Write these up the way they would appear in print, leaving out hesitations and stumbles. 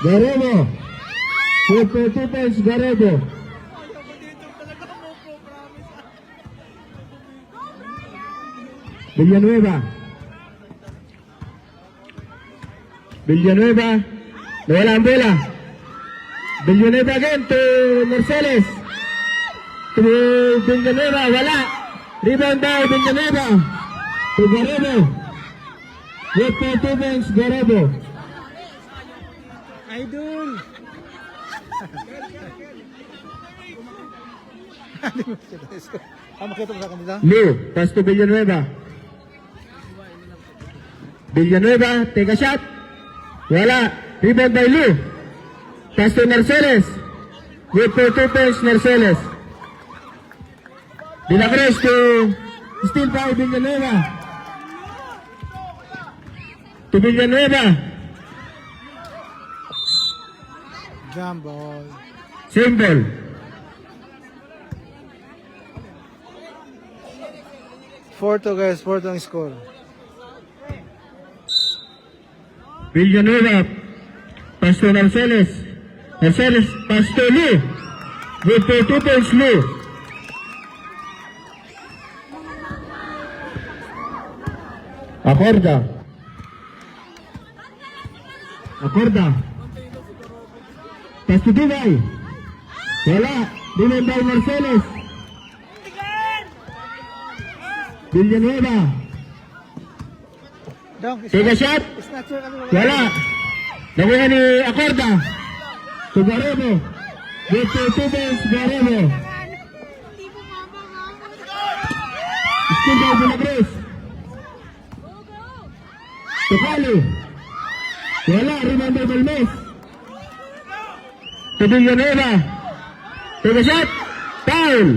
Garebo. Shoot for 2 points, Garebo. Villanueva. Villanueva. Nawala ang bola. Villanueva again to Marceles. To Villanueva. Wala. Rebound by Villanueva. To Garebo. Shoot for 2 points, Garebo. Idol! Makita mo sa kanila? Lu, pass to Villanueva. Villanueva, take a shot. Wala. Rebound by Lu. Pass to Marceles. Good for 2 points, Marceles. De La Cruz to steal by Villanueva. To Villanueva. Jump ball. Same ball. Fourto guys, fourto ang score. Villanueva. Pass to Marceles. Marceles, pass to Lu. Good for 2 points, Lu. Acorda. Acorda. Pass to Dugay. Wala. Rebound by Marceles. Villanueva. Dunk, Take a shot. snatcher kami. Wala. Nakuha ni Acorda. To Garebo. Good for 2 points, Garebo. Still by De La Cruz. To Cali. Wala. Rebound by Balmes. To Villanueva. Take a shot. Foul.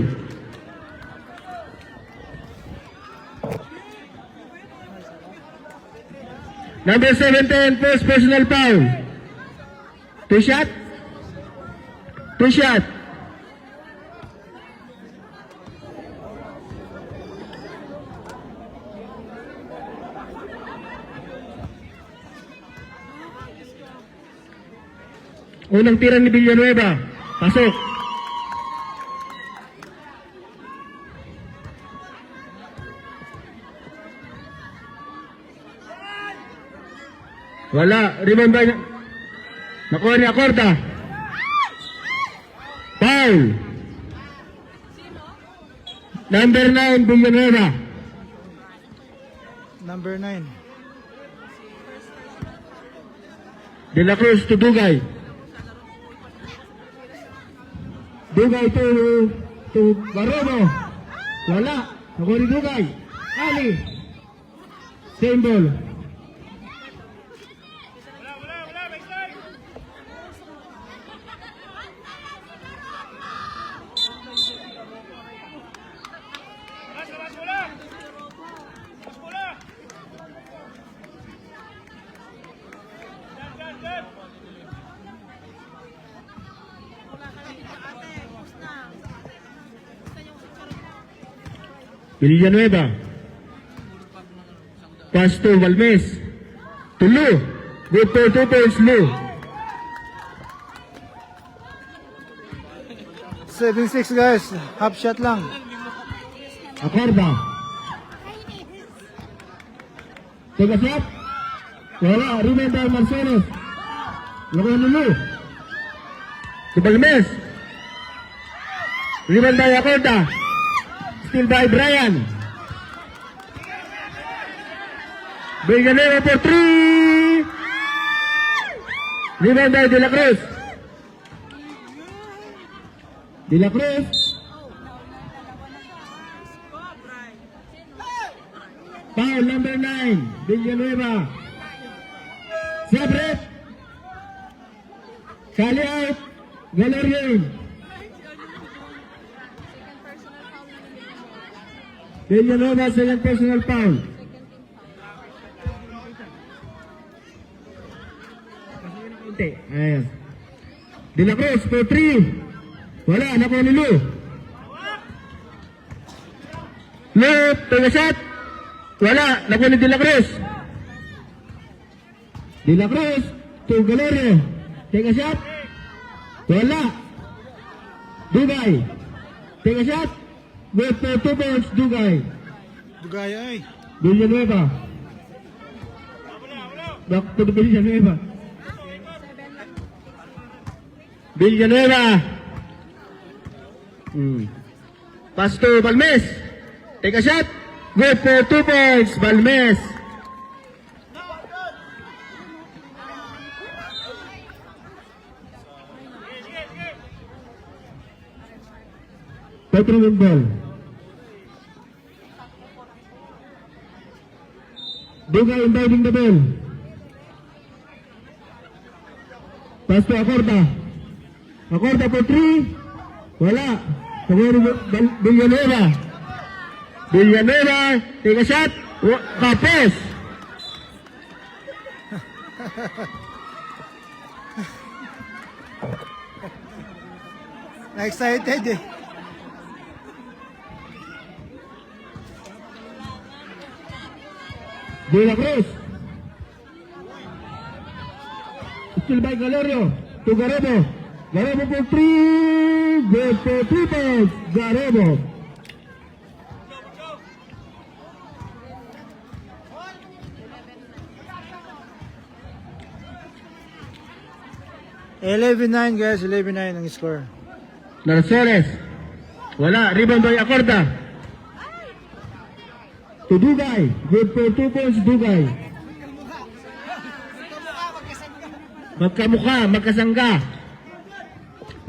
Number 17, first personal foul. 2 shot. 2 shot. Unang tira ni Villanueva. Pasok. Wala. Rebound by... Nakuha ni Acorda. Foul. Number 9, Villanueva. Number 9. De La Cruz to Dugay. Dugay to Garebo. Wala. Nakuha ni Dugay. Ali. Same ball. Villanueva. Pass to Balmes. To Lu. Good for 2 points, Lu. 7-6 guys, half shot lang. Acorda. Take a shot. Wala. Rebound by Marceles. Nakuha ni Lu. To Balmes. Rebound by Acorda. Still by Brian. Villanueva for 3. Rebound by De La Cruz. De La Cruz. Foul number 9. Villanueva. Separate. Sally out. Valerian. Villanueva, second personal foul. Ayan. De La Cruz for 3. Wala, nakuha ni Lu. Lu, take a shot. Wala, nakuha ni De La Cruz. De La Cruz to Galerio. Take a shot. Wala. Dugay. Take a shot. With 2 points, Dugay. Dugay ay. Villanueva. Back to the Villanueva. Villanueva. Pass to Balmes. Take a shot. Good for 2 points, Balmes. Petro with ball. Dugay inbounding the ball. Pass to Acorda. Acorda for 3. Wala. Villanueva. Villanueva. Take a shot. Kapes. Na-excited eh. De La Cruz. Still by Galerio. To Garebo. Garebo for 3. Good for 3 points. Garebo. $11-9 guys, 11-9 ang score. Narceles. Wala. Rebound by Acorda. To Dugay. Good for 2 points, Dugay. Magkamukha, magkasangga.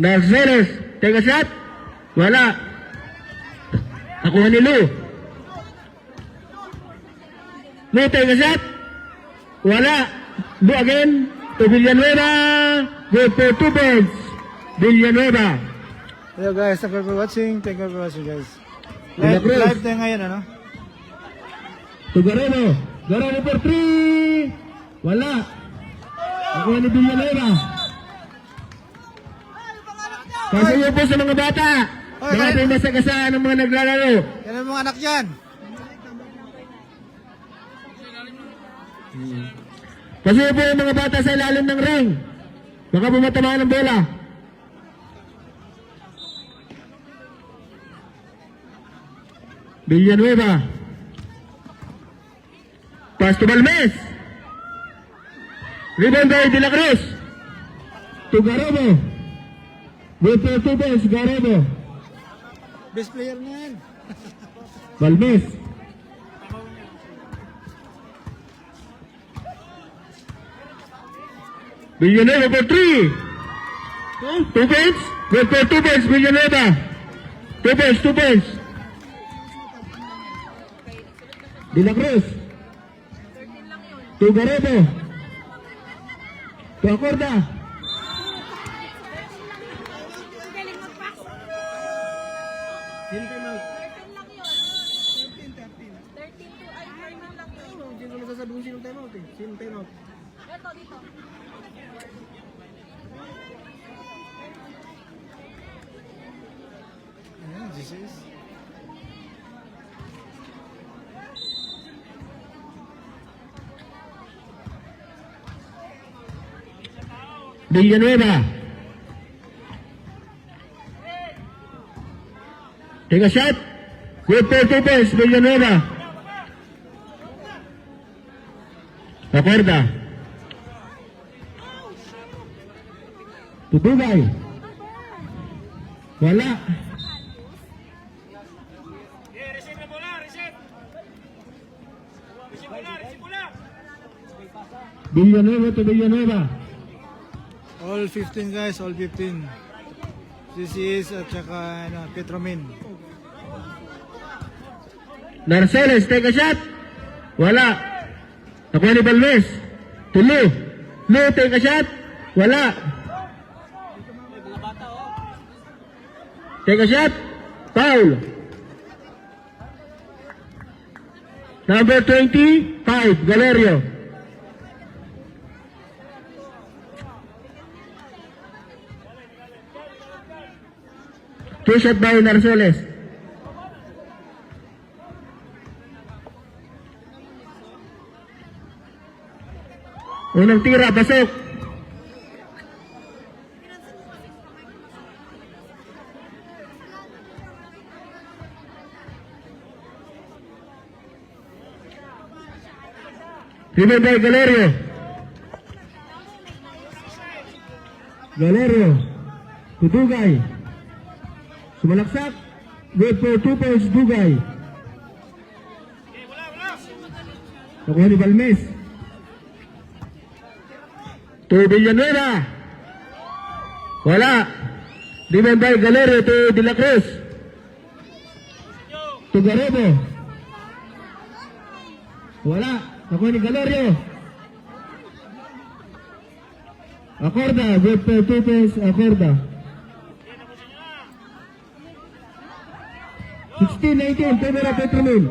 Narceles. Take a shot. Wala. Nakuha ni Lou. Lou, take a shot. Wala. Lou again. To Villanueva. Good for 2 points. Villanueva. Hello guys, thank you for watching. Thank you for watching guys. Hello, Chris. Live tayo ngayon ano? To Gareno. Gareno for 3. Wala. Ako ni Villanueva. Kasi yun po sa mga bata. Oy, Mga kaya- masagasaan ng mga naglalaro. Yan ang mga anak dyan. Kasi yun po yung mga bata sa ilalim ng ring. Baka bumatamaan ng bola. Villanueva. Pass to Balmes. Rebound by De La Cruz. To Garebo. With 2 points, Garebo. Best player na yan. Balmes. Villanueva for 3. 2 points. With 2 points, Villanueva. 2 points, 2 points. De La Cruz. To Garebo. To Acorda. Ayan, this is. Villanueva. Take a shot. Good for 2 points, Villanueva. Acorda. To Dugay. Wala. Villanueva to Villanueva. All 15 guys, all 15. CCS at saka ano, Petromin. Narceles, take a shot. Wala. Nakuha ni Balmes. To Lou. Lou, take a shot. Wala. Take a shot. Foul. Number 25, Galerio. Two shot by Narceles. Unang tira, pasok. Remember Galerio. Galerio. To Dugay. Sumalaksak. Good for 2 points, Dugay. Nakuha ni Balmes. To Villanueva. Wala. Remember Galerio to De La Cruz. To Garebo. Wala. Nakuha ni Galerio. Acorda. Good for 2 points, Acorda. 16-19, Pedro Petromil.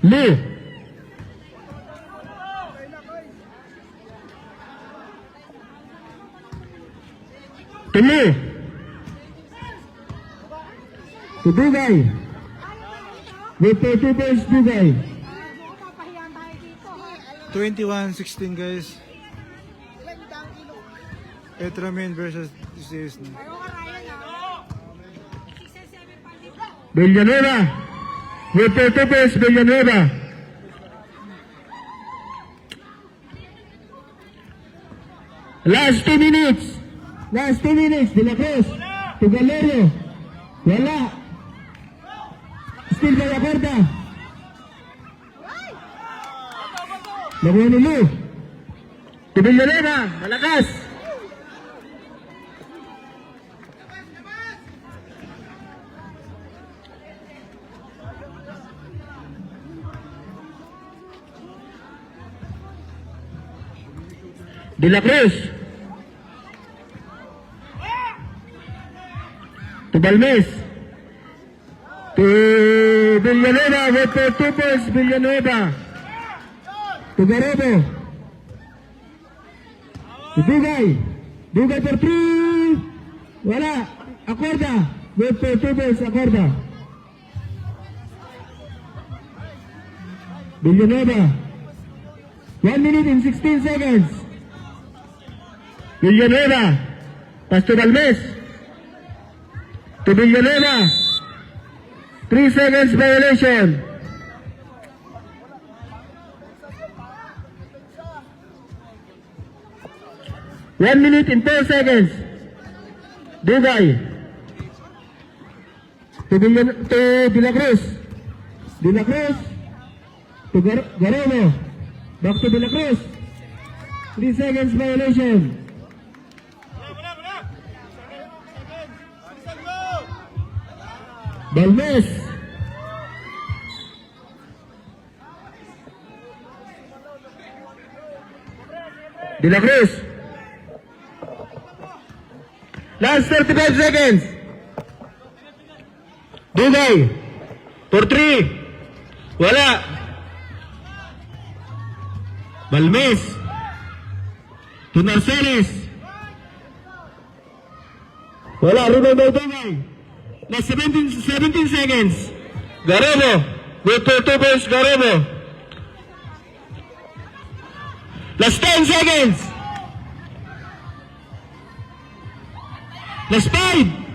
Lee. Tuli. To Dugay. With 2 points, Dugay. 21-16 guys. Petromin versus DCS. Villanueva. With 2 points, Villanueva. Last 2 minutes. Last 2 minutes. De La Cruz. To Galerio. Wala. Still by Acorda. Nakuha ni Lu. To Villanueva. Malakas. De La Cruz. To Balmes. To Villanueva. With 2 points, Villanueva. To Garebo. To Dugay. Dugay for 3. Wala. Acorda. With 2 points, Acorda. Villanueva. 1 minute and 16 seconds. Villanueva. Pass to Balmes. To Villanueva. 3 seconds violation. One minute and 4 seconds. Dugay. To De La Cruz. De La Cruz. To Garebo. Back to De La Cruz. 3 seconds violation. Balmes. De La Cruz. Last 35 seconds. Dugay. For 3. Wala. Balmes. To Narceles. Wala. Rebound by Dugay. Last 17 seconds. Garebo. With 2 points, Garebo. Last 10 seconds. Last 5.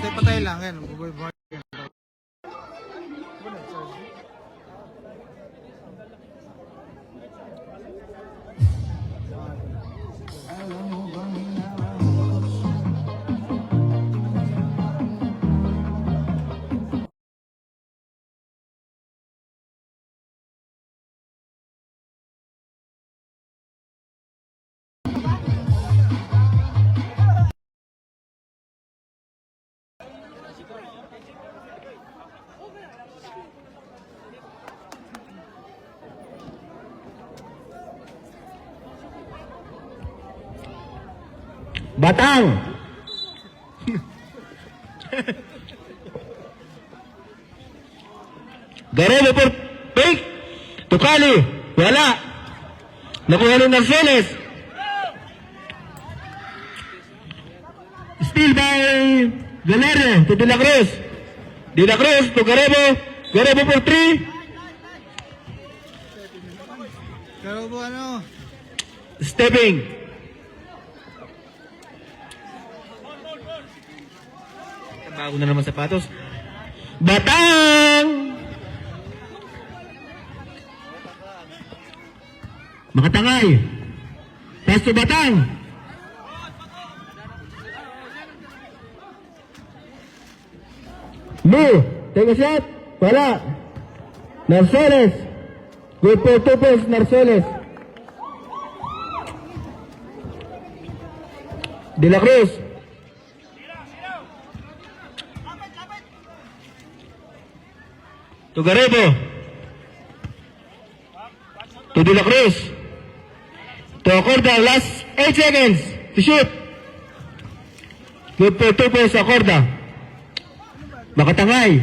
Patay patay lang yan. Bubuhay. Batang. Garebo for fake. Tukali. Wala. Nakuha ng Narceles. Steal by Galero to De La Cruz. De La Cruz to Garebo. Garebo for 3. Pero po ano? Stepping. Bago na naman sapatos. Batang! Makatangay. Pass to Batang. Lu, take a shot. Wala. Narceles. Good for 2 points, Narceles. De La Cruz. To Garebo. To De La Cruz. To Acorda. Last 8 seconds to shoot. Good for 2 points, Acorda. Makatangay.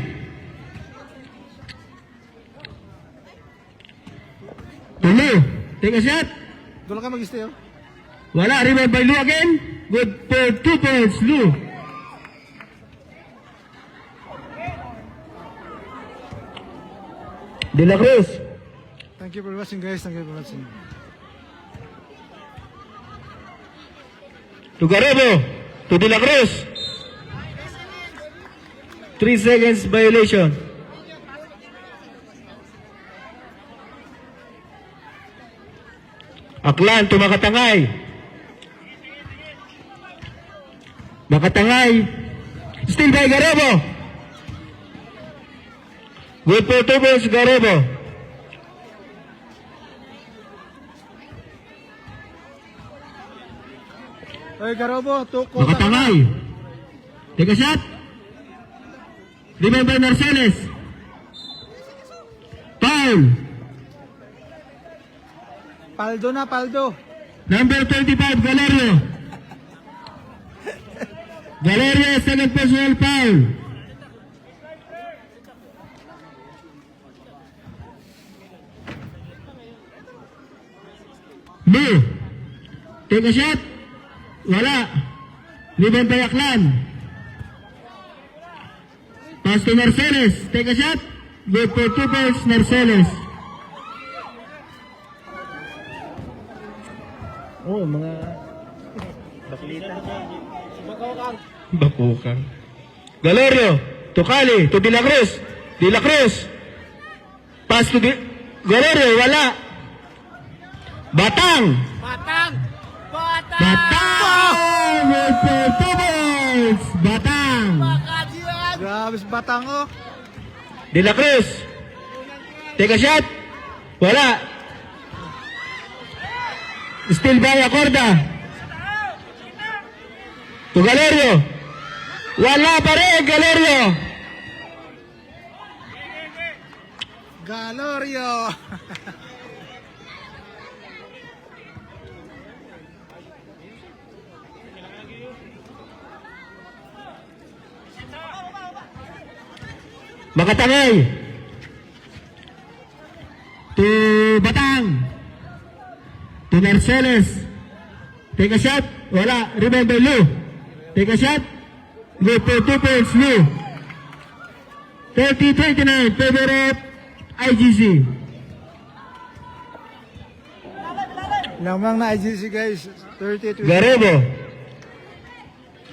Tulu. Take a shot. Doon ka mag-stay, oh. Wala. Rebound by Lu again. Good for 2 points, Lu. De La Cruz. Thank you for watching, guys. Thank you for watching. To Garebo. To De La Cruz. 3 seconds violation. Aklan to Makatangay. Makatangay. Still by Garebo. Good for 2 points, Garebo. Ay, Garobo, tuko. Makatangay. Take a shot. Remember Narceles. Foul. Paldo na, paldo. Number 25, Valerio. Valerio, second personal foul. Lu. Take a shot. Wala. Rebound by Aklan. Pass to Narceles. Take a shot. Good for 2 points, Narceles. Oh, mga baklita. Bakukang. Galerio. Tukali. To De La Cruz. De La Cruz. Pass to Galerio. Wala. Batang. Batang! Batang! Batang! Good for 2 points. Batang. Makadiyan! Grabe si Batang, oh. De La Cruz. Take a shot. Wala. Still by Acorda. To Galerio. Wala pa rin, Galerio. Galorio. Makatangay. To Batang. To Narceles. Take a shot. Wala. Remember Lu. Take a shot. Good for 2 points, Lu. 30-29. Favor of IGC. Lamang na IGC, guys. 30-20. Garebo.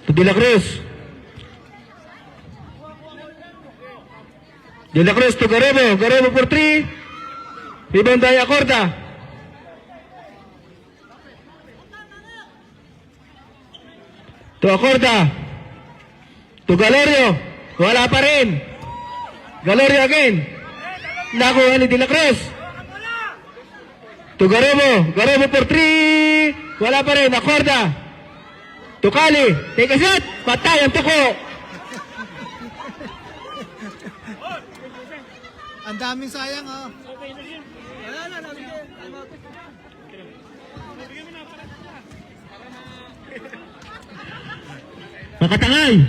To De La Cruz. De La Cruz to Garebo. Garebo for 3. Rebound by Acorda. To Acorda. To Galerio. Wala pa rin. Galerio again. Nakuha ni De La Cruz. To Garebo. Garebo for 3. Wala pa rin. Acorda. To Kali. Take a shot. Patay ang tuko. Ang daming sayang, oh. Makatangay.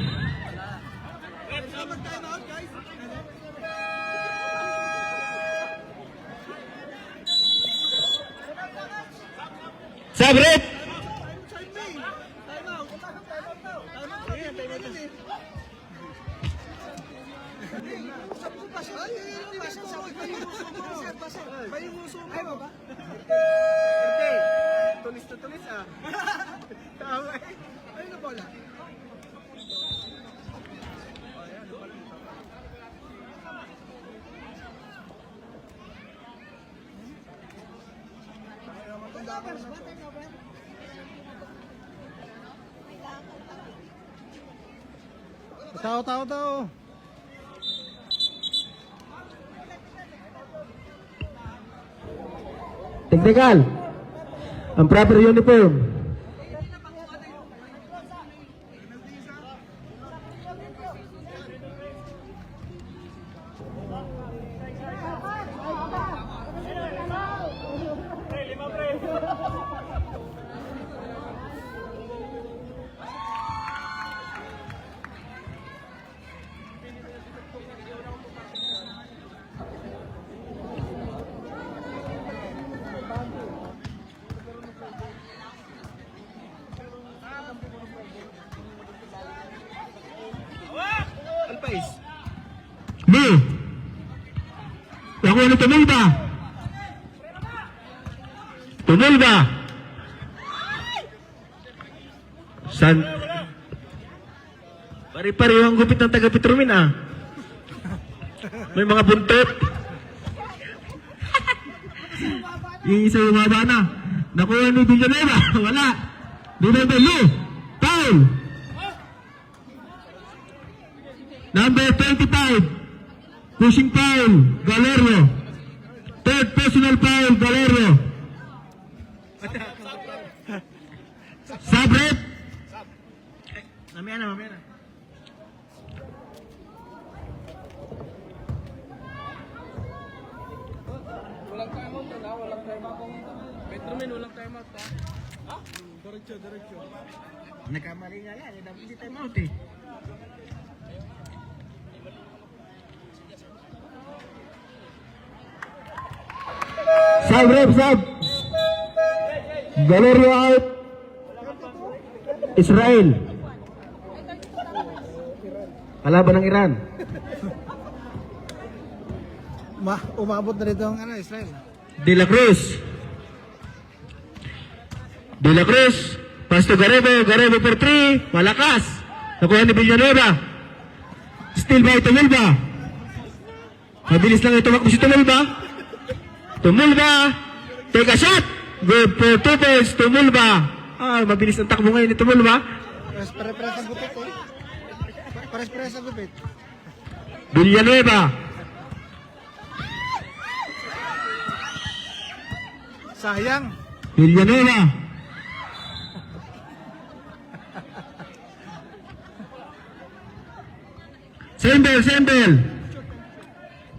Sabret. Tulis na tulis ah. Tama eh. Ayun na bola. Tao. Technical. Ang proper uniform. Alpais. Mo. Ako ano tumulba? Tumulba. San? Pari-pareho ang gupit ng taga Petromin ah. May mga buntot. Yung isa bumaba na. Nakuha ni Villanueva. Wala. Number 2. Foul. Number 25. Pushing foul. Valerio. Third personal foul. Valerio. Sabret. Mamaya na. Walang time out na, walang time out. Petromin, walang time out ha. Ha? Diretso. Nagkamali nga yan. Dapat hindi time out eh. Sub. Valerio out. Israel. Kalaban ng Iran. Umabot na rito ang Israel. De La Cruz. Pass to Garebo for 3. Malakas. Nakuha ni Villanueva. Still by Tumulba. Mabilis lang ito tumakbo si Tumulba. Take a shot. Good for 2 points. Tumulba. Mabilis ang takbo ngayon ni Tumulba. Pare-pares ang gupit eh. Pare-pares ang gupit. Villanueva. Sayang. Villanueva. Sembel.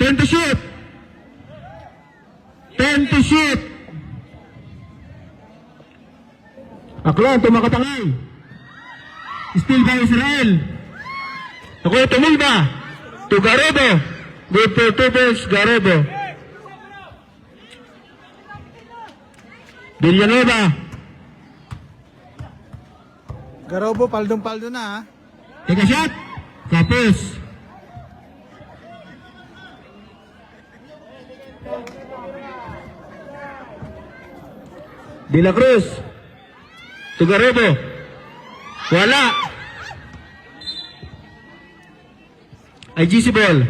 10 to shoot. Aklan, tumakatangay. Still by Israel. Ako Tumulba. To Garebo. Good for 2 points, Garebo. Villanueva. Garobo, paldong-paldo na ha. Take a shot. Kapos. De La Cruz. Tugarebo. Wala. IGC ball.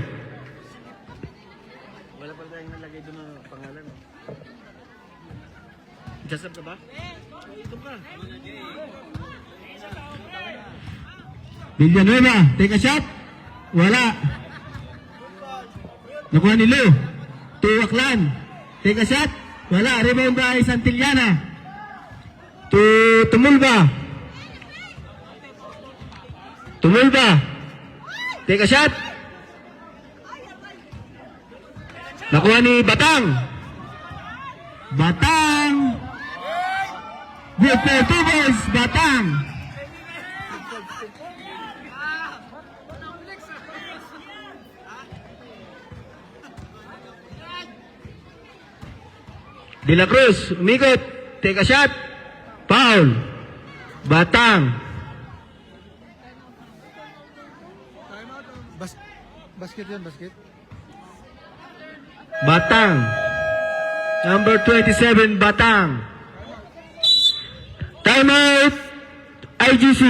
Wala pa tayong nalagay doon ng pangalan. Jasab ka ba? Ito ka. Villanueva. Take a shot. Wala. Nakuha ni Lou. Aklan. Take a shot. Wala. Rebound by Santillana. Tumulba. Take a shot. Nakuha ni Batang. Good for 2 balls. Batang. De La Cruz, umikot. Take a shot. Foul. Batang. Basket yan, basket. Batang. Number 27, Batang. Timeout. IGC.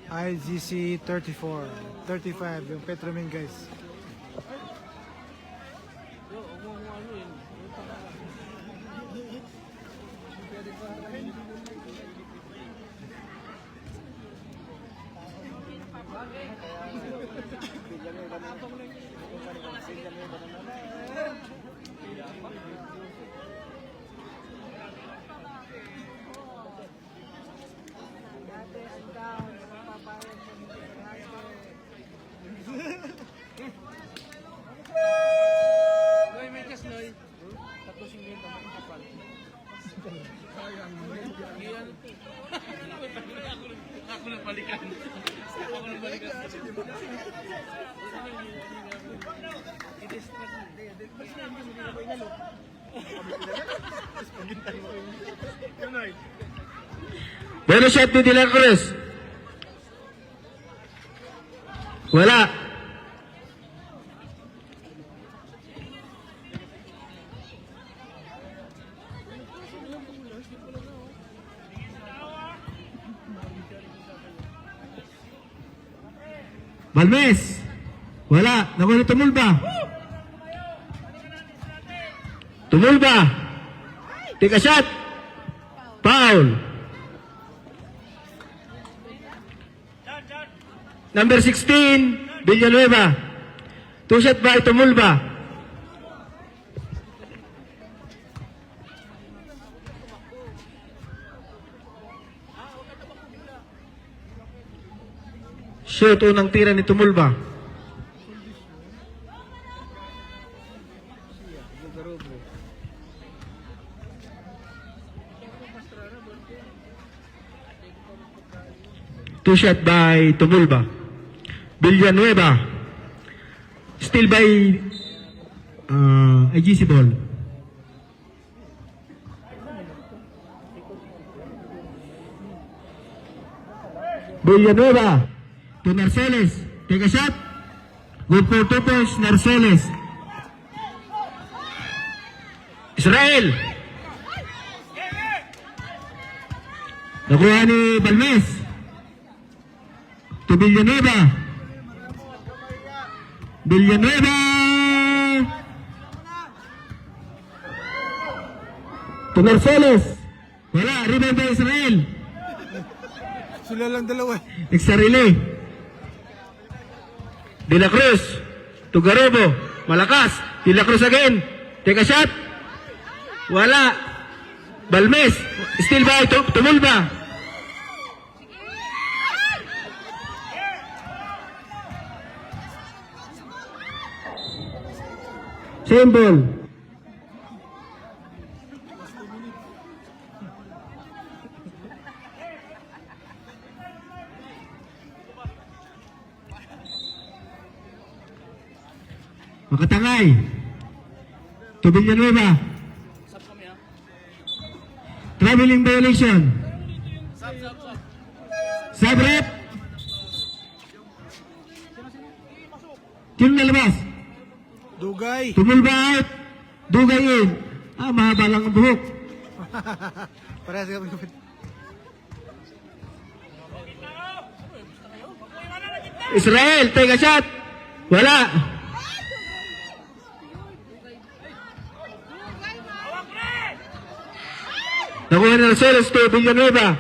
IGC 34. 35, yung Petromin guys. Noy, may kas, Noy. Tapos yung ganito, may kapal. Sayang. Iyan. Ako nang balikan. Ako nang balikan. Bonus shot ni De La Cruz. Wala. Balmes. Wala. Nakuha ni Tumulba. Tumulba. Take a shot. Foul. Number 16, Villanueva. Two shot by Tumulba. Shoot, unang tira ni Tumulba. Two shot by Tumulba. Villanueva. Still by IGC ball. Villanueva to Narceles. Take a shot. Good for 2 points, Narceles. Israel. Nakuha ni Balmes. To Villanueva. Villanueva. To Narceles. Wala, rebound by Israel. Sila lang dalawa. Extra relay. De La Cruz. To Garobo. Malakas. De La Cruz again. Take a shot. Wala. Balmes. Still by Tumulba. Same ball. Makatangay. To Villanueva. Sab kami, ha? Traveling violation. Sab. Sabrep. Sino nalabas? Dugay. Tumulba out. Dugay in. Mahaba lang ang buhok. Parehas kami. Israel, take a shot. Wala. Nakuha na Narceles to Villanueva.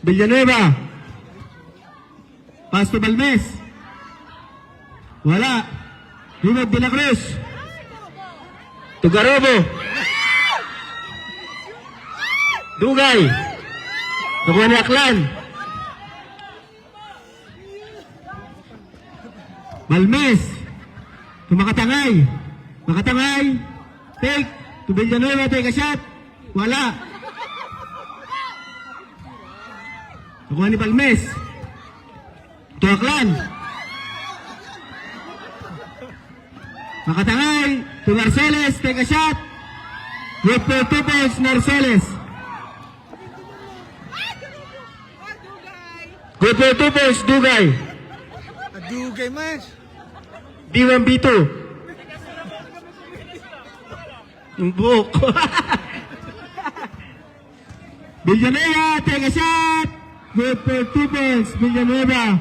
Villanueva. Pass to Balmes. Wala. Rebound De La Cruz. To Garobo. Dugay. Nakuha ni Aklan. Balmes. To Makatangay. Makatangay. Take. To Villanueva, take a shot. Wala. Nakuha ni Palmes. To Aklan. Makatangay. To Narceles, take a shot. Good for 2 points, Narceles. Good for 2 points, Dugay. Dugay mas. B1, B2. Yung buhok. Villanueva, take a shot. Good for 2 points, Villanueva.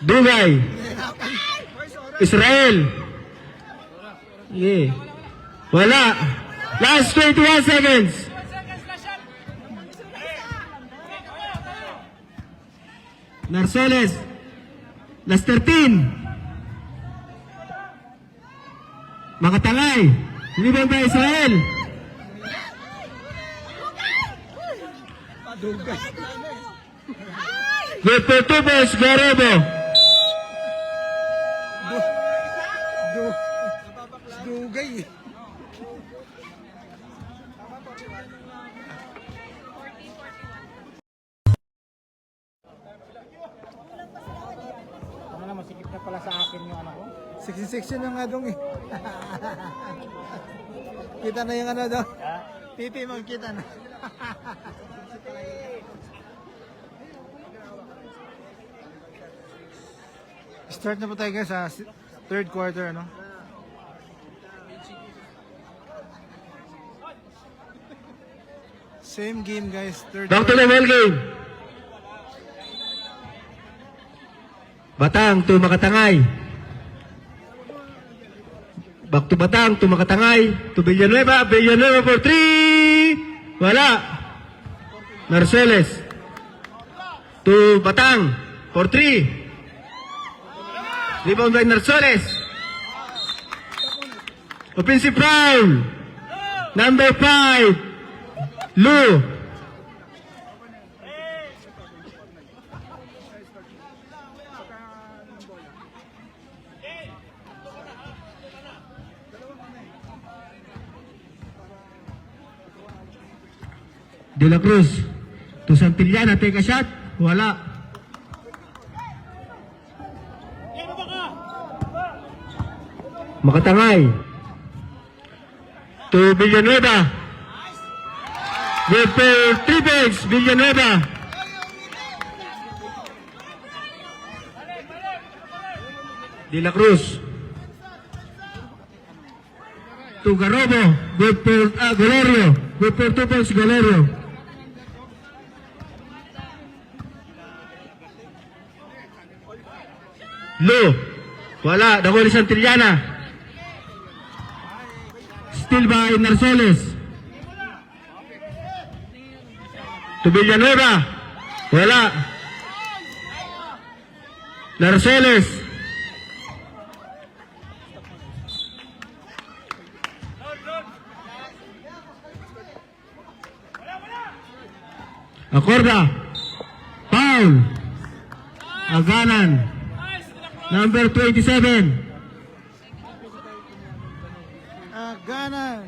Dugay. Israel. Yeah. Wala. Last 21 seconds. Narceles. Last 13. Makatangay. Rebound by Israel. Good for 2 points, Garebo. Dugay. Ano na, masikip na pala sa akin yung ano ko. 66 na nga dong eh. Kita na yung ano daw. Titi, magkita na. Start na po tayo guys sa third quarter, ano? Same game guys, third Back to the quarter. ball game. Batang to Makatangay. Back to Batang to Makatangay. To Villanueva. Villanueva for 3. Wala. Narceles. To Batang for 3. Rebound by Narceles. Offensive foul. Number 5. Lu. De La Cruz. To Santillana, take a shot. Wala. Makatangay. To Villanueva. Good for 3 points, Villanueva. De La Cruz. To Garobo. Good for Galerio. Good for 2 points, Galerio. Lu. Wala. Nakuha ni Santillana. Still by Narceles. To Villanueva. Wala. Narceles. Acorda. Foul. Aganan. Number 27. Ganan.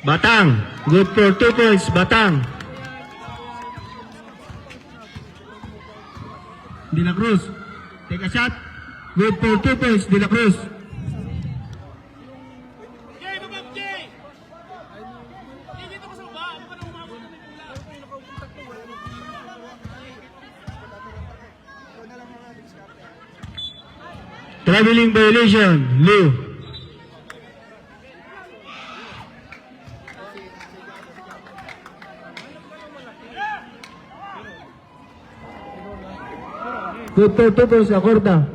Batang. Good for 2 points, Batang. De La Cruz. Take a shot. Good for 2 points, De La Cruz. Traveling violation, Lu. Good for 2 points, Acorda.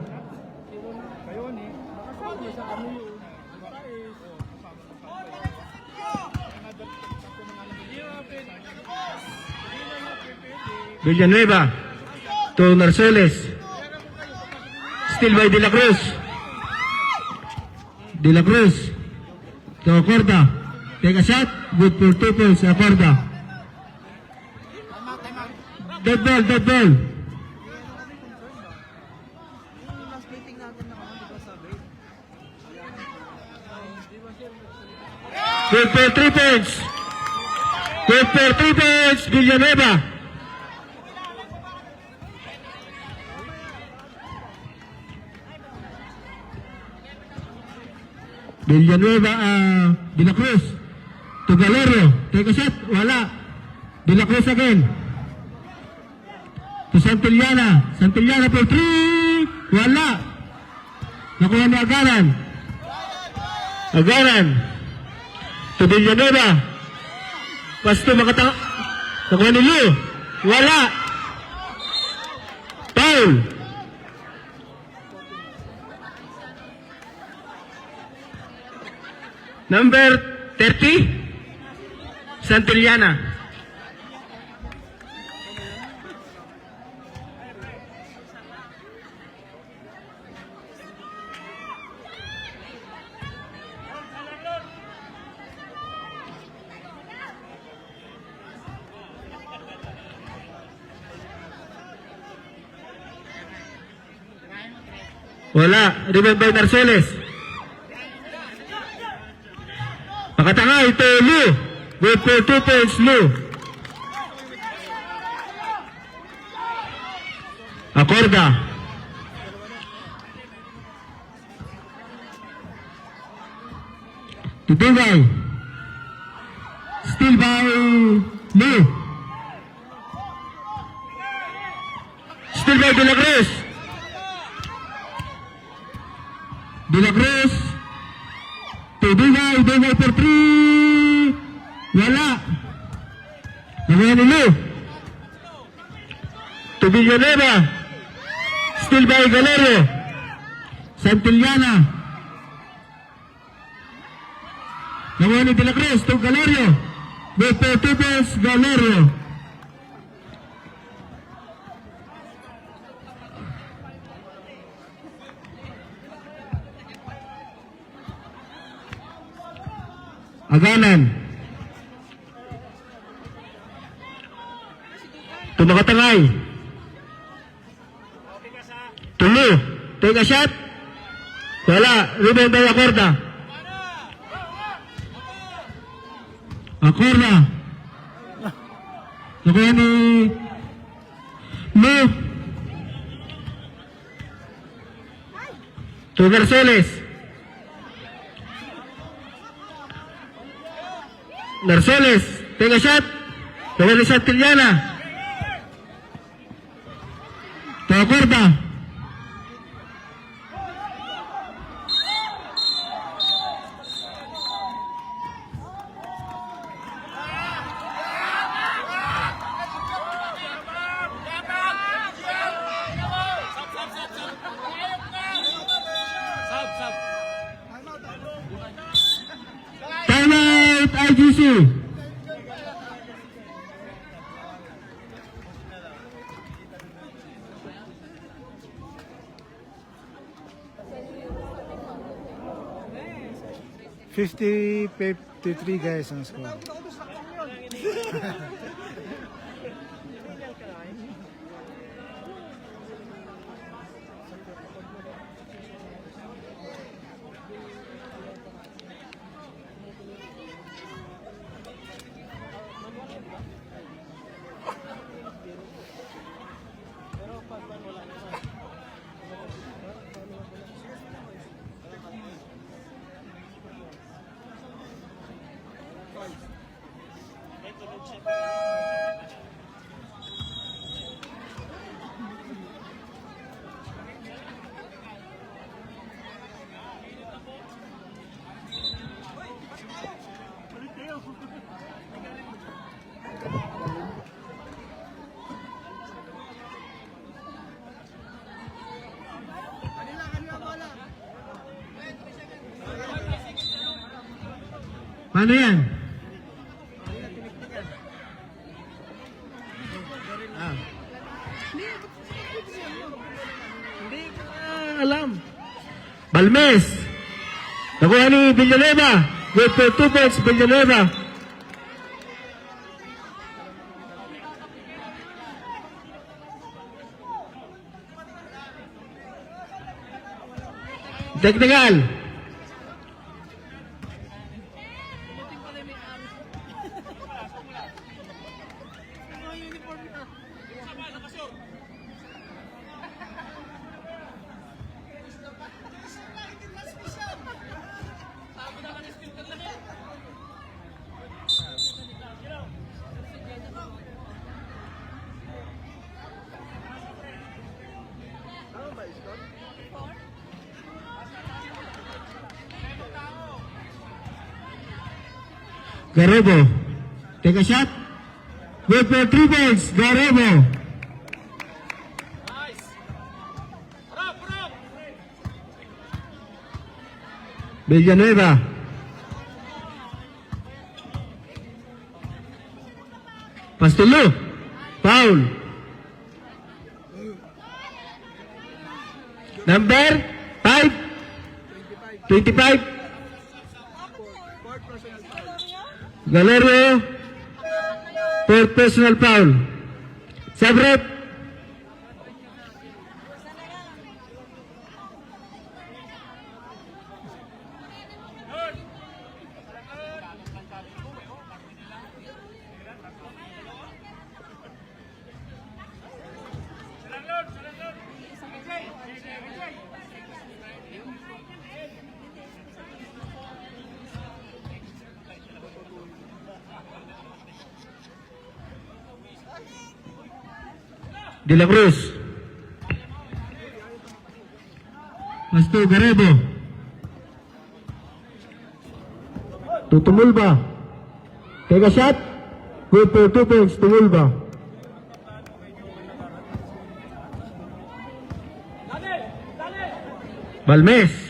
Villanueva to Narceles. Still by De La Cruz. De La Cruz to Acorda. Take a shot. Good for 2 points. Acorda. Dead ball, dead ball. Good for 3 points. Good for 3 points. Villanueva. Villanueva, De La Cruz to Galerio. Take a shot. Wala. De La Cruz again. To Santillana. Santillana for 3. Wala. Nakuha ni Agaran. Agaran. To Villanueva. Pasto makatang. Nakuha ni Lu. Wala. Foul. Number 30. Santillana. Wala. Rebound by Narceles. Pakatanga ito Lu. Good for 2 points Lu. Acorda. Titugay. Still by Lu. Still by De La Cruz. De La Cruz to Dugay for 3. Wala. Nakuha ni Lu. To Villanueva. Still by Galerio. Santillana. Nakuha ni De La Cruz to Galerio. Good for 2 points Galerio. Aganan. Tumakatangay. Tulo. Take a shot. Wala. Rebound by Acorda. Acorda. Nakuha ni Lu. To Narceles. Narceles, take a shot. Nakuha ni Santillana. To Acorda. Timeout IGC. $50-53 guys ang score. Paano yan? alam. Balmes. Nakuha ni Villanueva. Good for 2 points, Villanueva. Technical. Garebo. Take a shot. Good for 3 points, Garebo. Villanueva. Pastulo. Foul. Number 5. 25. Galerio. Fourth personal foul. Sabrep. De la Cruz. Pasto Garebo. Tutumulba. Take a shot. Good for 2 points, Tumulba. Balmes.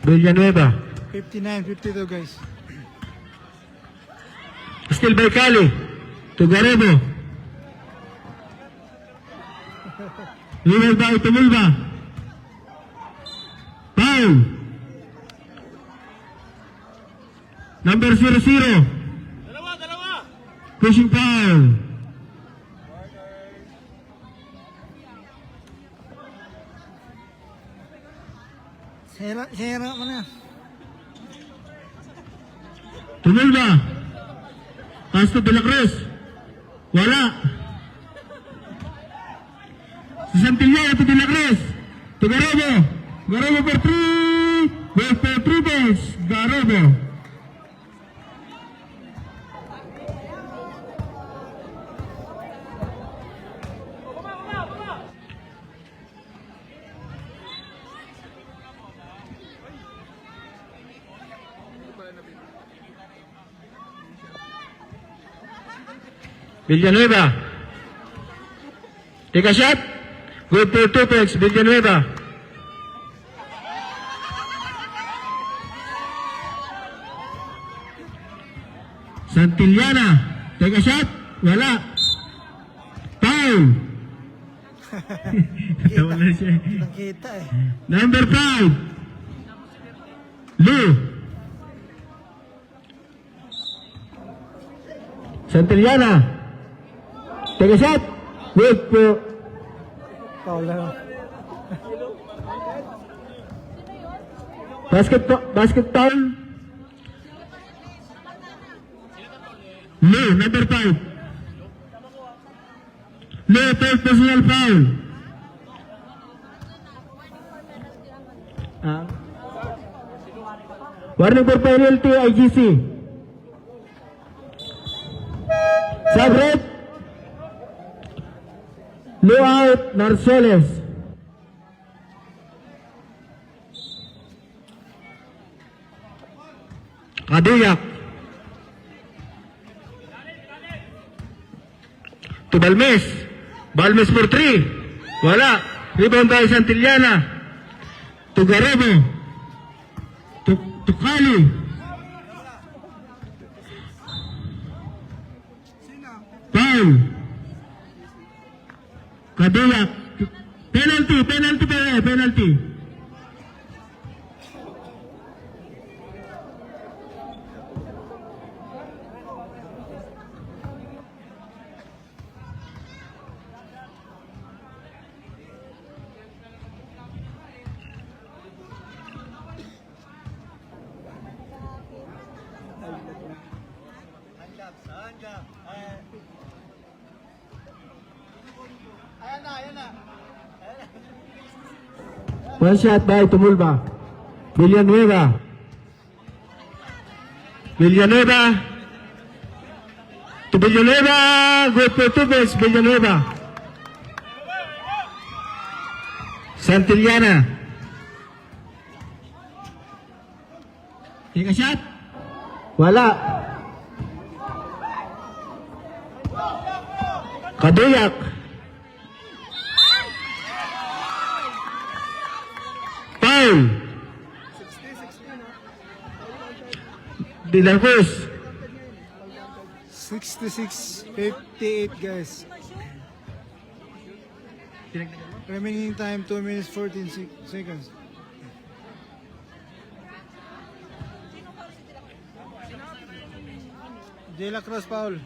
Villanueva. 59-52 guys. Still by Cali. To Garebo. River by Tumulba. Foul. Number 00. Pushing foul. Hera mo na. Tumulba. Pasto de la Cruz. Wala. Si Santillana to de la Cruz. To Garebo. Garebo for 3. Well for 3 points. Garebo. Villanueva. Take a shot. Good for 2 points, Villanueva. Santillana. Take a shot. Wala. Foul. Wala siya. Nakita eh. Number 5. Lou. Santillana. Take a shot. Good for Foul lang. basket foul. Lou, number 5. Lou, third personal foul. Warning for penalty, IGC. Sabret. Lou out, Narceles. Kaduyak. To Balmes. Balmes for 3. Wala. Rebound by Santillana. To Garebo. To Kali. Foul. Kaduyak. Penalty. One shot by Tumulba. Villanueva. To Villanueva. Good for 2 points, Villanueva. Santillana. Take a shot. Wala. Kaduyak. Foul. De La Cruz. 66-58 guys. Remaining time 2 minutes 14 seconds. De La Cruz foul.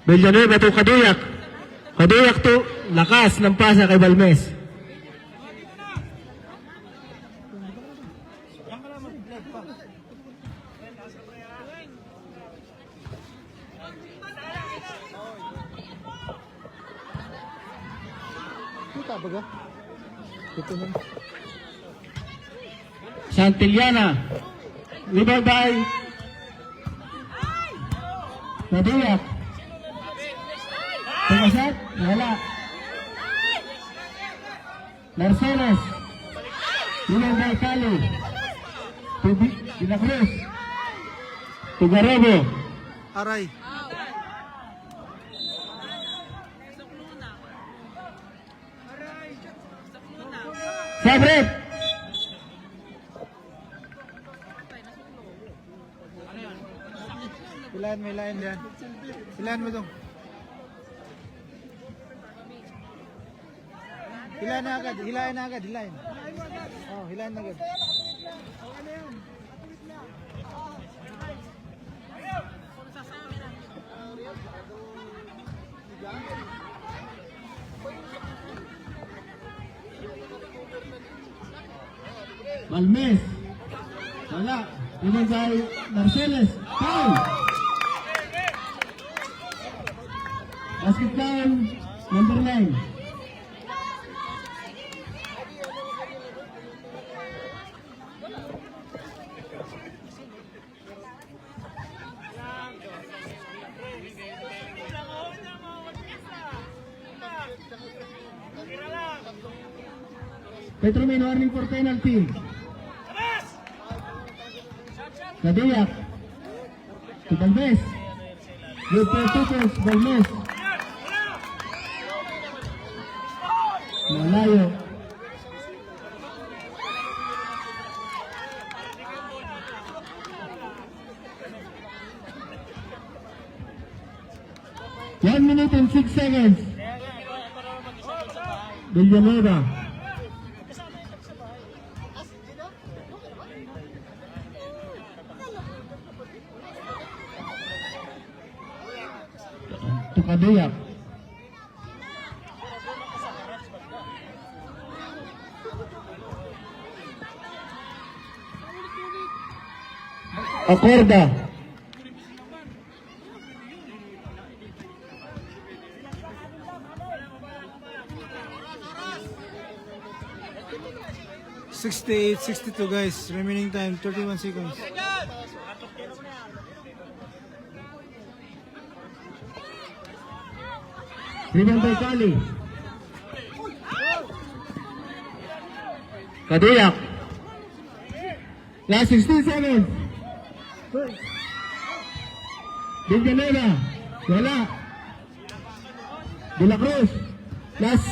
Villanueva to Kaduyak. Kaduyak to lakas ng pasa kay Balmes. Kita baga? Ito na. Santillana. Rebound by Kaduyak. Tumasat. Wala. Narceles. Rebound by Cali. To De La Cruz. To Garebo. Aray. Sabret. May line yan. Hilahin mo dong. Hilahin na agad. Hilahin. Oh, hilahin na agad. Balmes. Wala. Rebound by Narceles. Foul. Basket down, number 9. Petromin warning for penalty. Kaduyak. To Balmes. Good for 2 points, Balmes. Malayo. One minute and 6 seconds. Villanueva. To Kaduyak. Acorda. $68, 62 guys. Remaining time 31 seconds. Rebound by Kali. Kadiyak. Last 16 seconds. Villanueva. Wala. De La Cruz. Last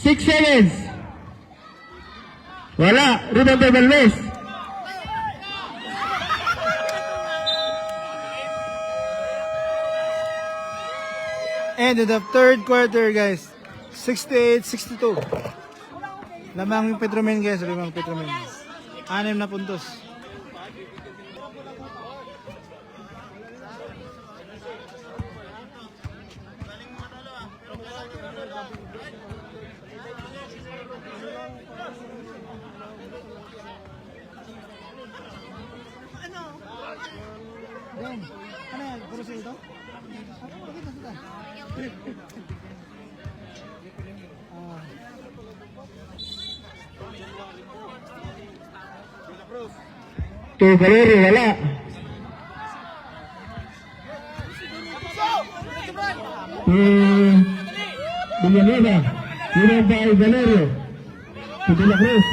6 seconds. Wala. Rebound by Valdes. End of the third quarter, guys. 68-62. Lamang yung Petromen, guys. Lamang Petromen. 6 na puntos. Ano yan? Puro sila ito? To Valerio, wala. To Villanueva. Rebound by Valerio. To De La Cruz.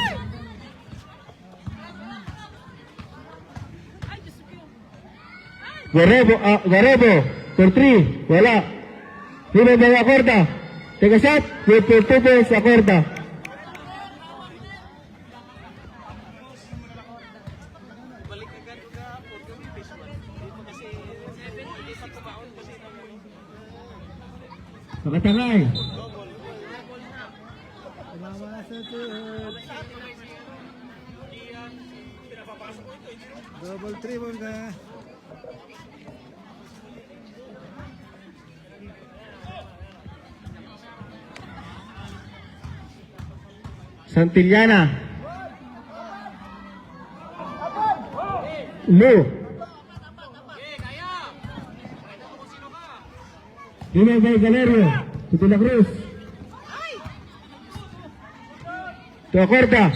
Garebo, for 3, wala. Rebound by Acorda. Take a shot, with 2 points, Acorda. Nakatangay. Double triple ka. Santillana. Lu. Rebound by Valerio. To De La Cruz. To Acorda.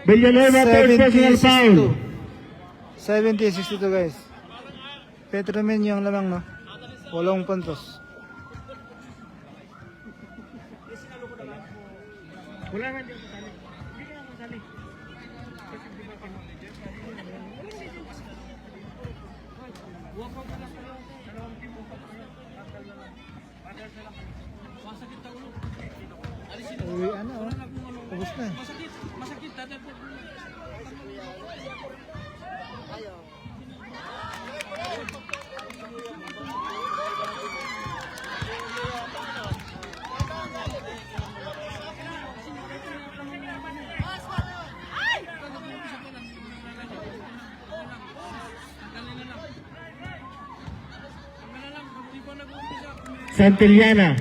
Villanueva, third personal foul. 70-62, guys. Petromen yung lamang, no? 8 puntos. Wala nga dyan masali. Hindi ka na masali. Uy, ano, oh. Ubus na. Masakit dati po. Santillana.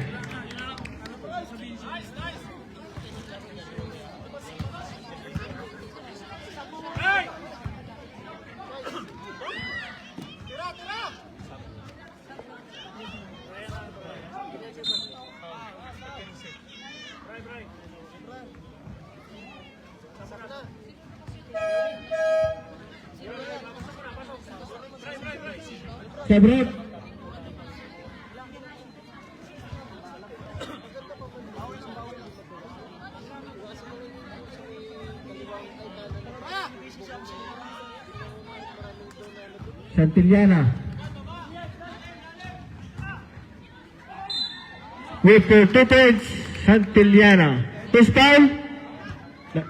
Sabrot. Santillana. With 2 points, Santillana. First foul.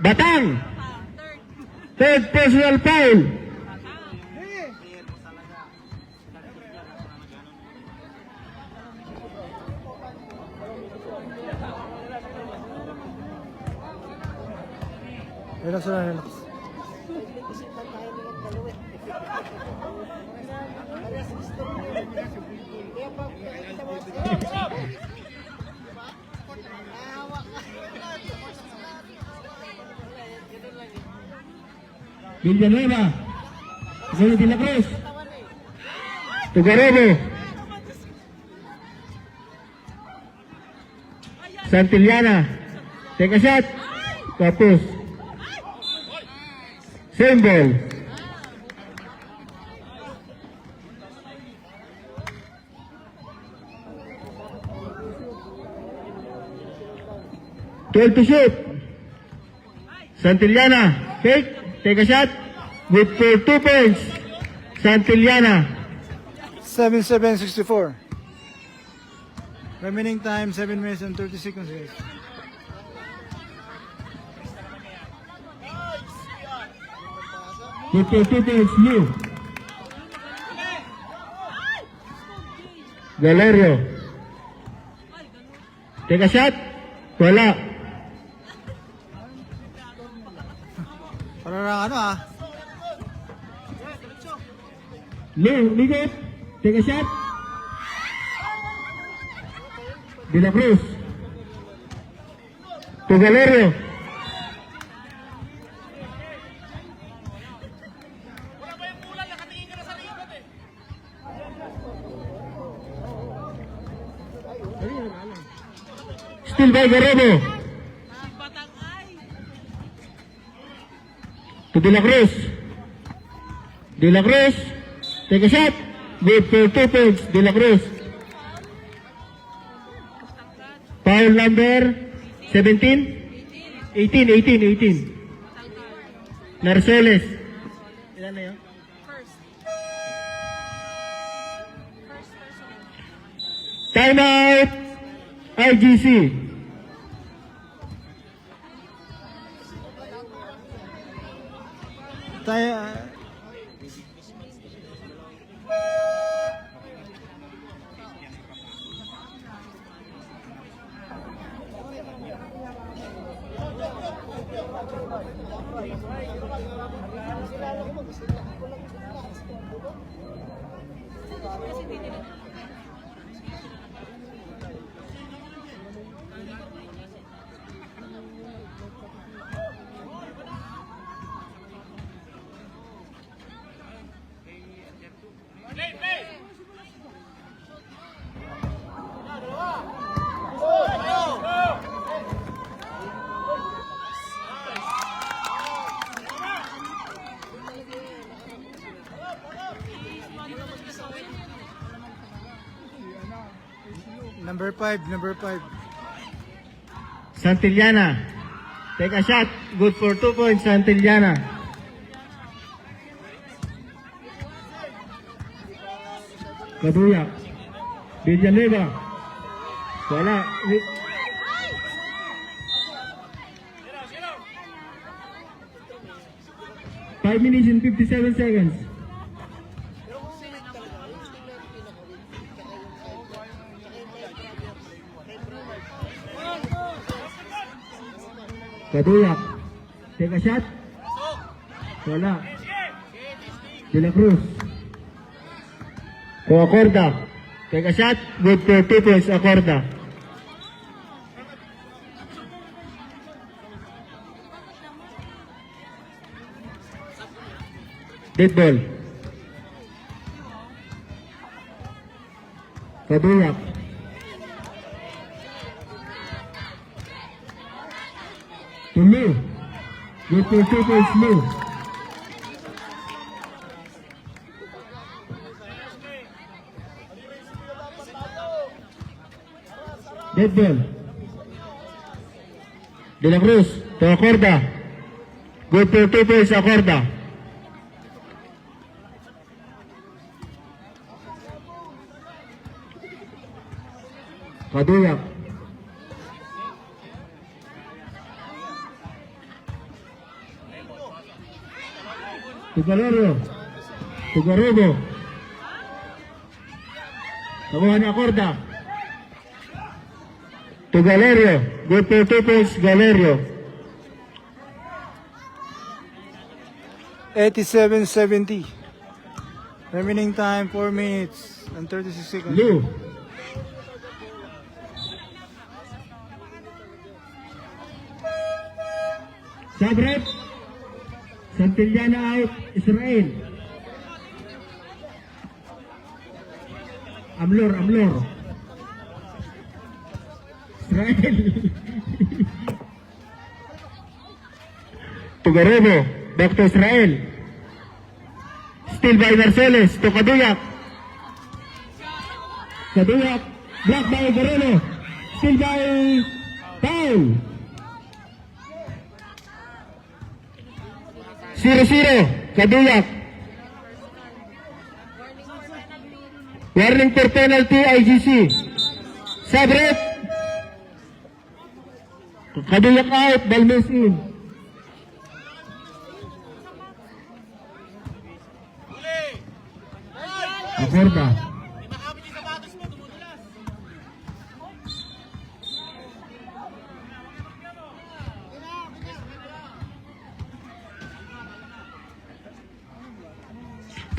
Batang. Third personal foul. Relax na, relax. Villanueva. Zeno de la Cruz. Tugarebo. Santillana. Take a shot. Tapos. Same ball. 12 to shoot. Santillana, fake, take a shot. Good for 2 points. Santillana. 7-7-64. Remaining time 7 minutes and 30 seconds, guys. Good for 2 points, Liu. Valerio. Take a shot. Wala. Parang ano ah. Liu, ligot. Take a shot. De la Cruz. To Valerio. Still by Guerrero. To De La Cruz. De La Cruz. Take a shot. Good for 2 points. De La Cruz. Foul number 17? 18. Narceles. Ilan na yun? Timeout. IGC. Tayo, number 5. Santillana. Take a shot. Good for 2 points, Santillana. Kaduya. Villanueva. Wala. 5 minutes and 57 seconds. Kaduyak. Take a shot. Wala. De La Cruz. To Acorda. Take a shot. Good for 2 points, Acorda. Dead ball. Kaduyak. To Liu. Good for 2 points, Liu. Dead ball. De La Cruz. To Acorda. Good for 2 points, Acorda. Kaduyak. To Valerio. To Garrobo. Nakuha ni Acorda. To Valerio. Good for 2 points, Valerio. 87-70. Remaining time 4 minutes and 36 seconds. Liu. Sabrep. Santillana out. Israel. Amlor. Israel. To Garrobo. Back to Israel. Still by Marceles. To Kaduyak. Blocked by Garrobo. Still by Paul. 0-0. Kaduyak. Warning for penalty IGC. Sabret. Kaduyak out. Balmes in. Akorda.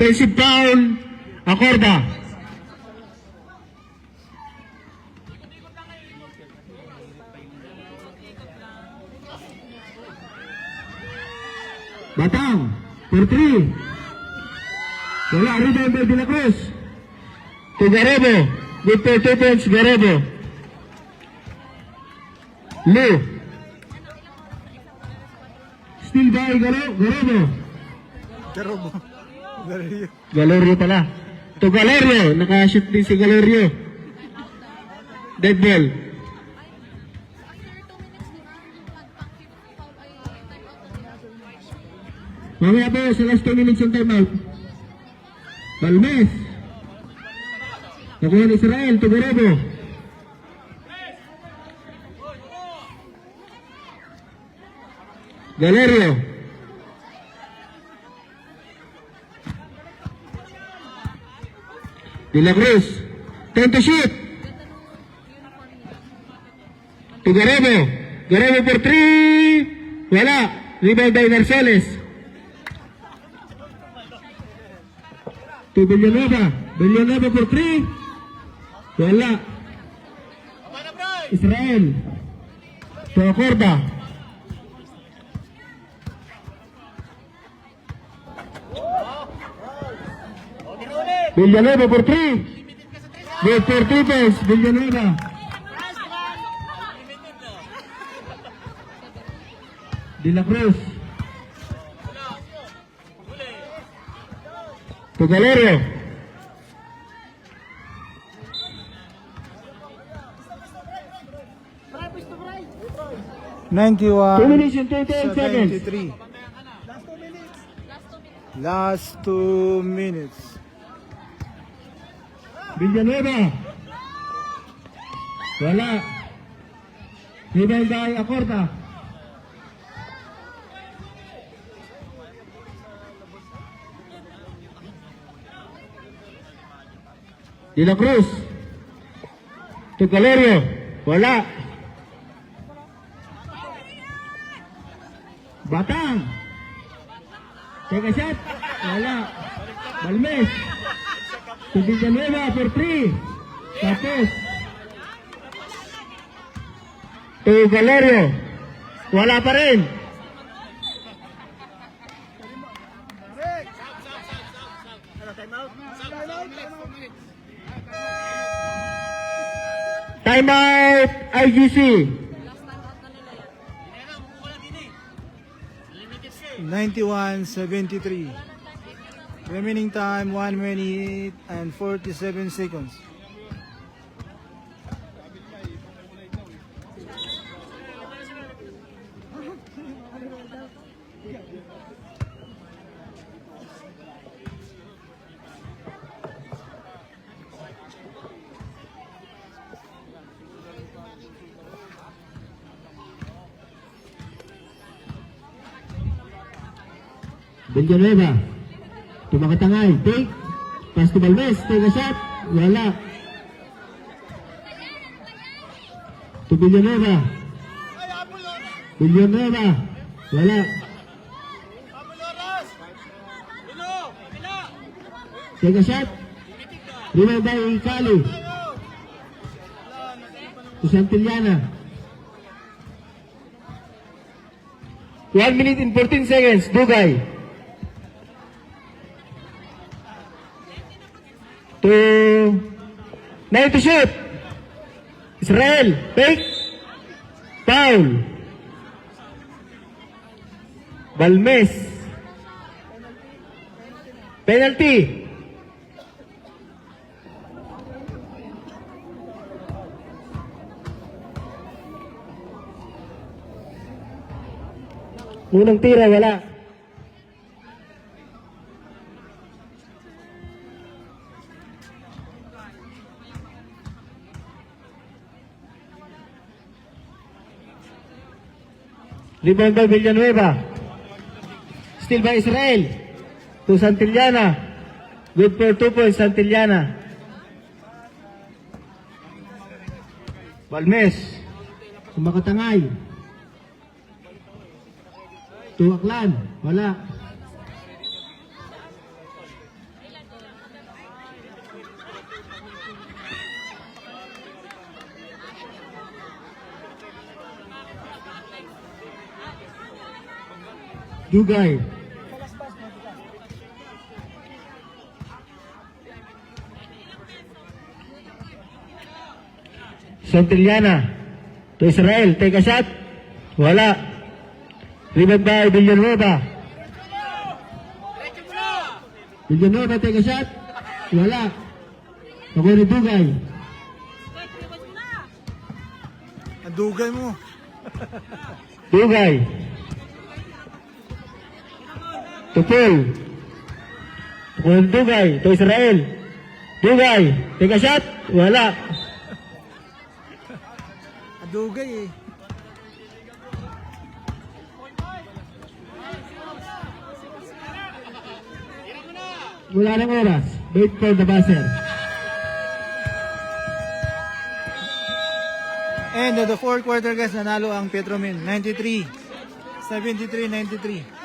Offensive foul. Akorda. Batang. For 3. Wala. Rebound by De La Cruz. To Garebo. Good for 2 points. Garebo. Lu. Still by Garebo. Karobo. Galerio. Galerio pala. To Galerio. Nakashoot din si Galerio. Dead ball. Mamaya po sa last 2 minutes yung timeout. Balmes. Nakuha ni Israel. To Garebo. Galerio. De La Cruz. Time to shoot. To Garebo. Garebo for 3. Wala. Rebound by Narceles. To Villanueva. Villanueva for 3. Wala. Israel. To Acorda. Villanueva for 3. Good for 2 points. Villanueva. De La Cruz. To Galerio. $91. 2 minutes and 28 seconds. 73. Last 2 minutes. Villanueva. Wala. Rebound by Acorda. De La Cruz. To Galerio. Wala. Batang. Take a shot. Wala. Balmes. To Villanueva for 3. Tapos. To Galerio. Wala pa rin. Timeout IGC. 91-73. Remaining time 1 minute and 47 seconds. Villanueva. Tumakatangay. Take. Pass to Balmes. Take a shot. Wala. To Villanueva. Villanueva. Wala. Take a shot. Rebound by Cali. To Santillana. 1 minute and 14 seconds. Dugay. To 9 to shoot. Israel. Fake. Foul. Balmes. Penalty. Unang tira, wala. Rebound by Villanueva. Steal by Israel. To Santillana. Good for 2 points, Santillana. Balmes. Sumakatangay. Tuwaklan. Wala. Dugay. Santillana. To Israel. Take a shot. Wala. Rebound by Villanueva. Villanueva take a shot. Wala. Ako ni Dugay. Ang dugay mo. Dugay. To Paul. Ako ni Dugay. To Israel. Dugay. Take a shot. Wala. Ang dugay eh. Wala nang oras. Wait for the buzzer. End of the fourth quarter guys, nanalo ang Petromin. 93. 73-93.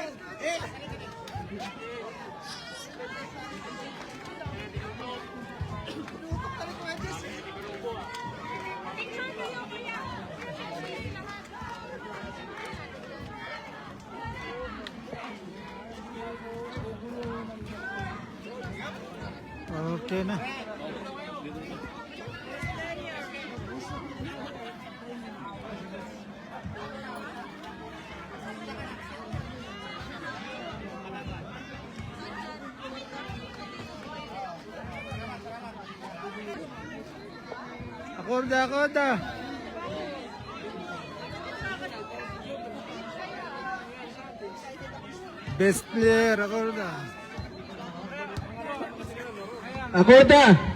Okay na. Akorda. Best player, Akorda. Akorda.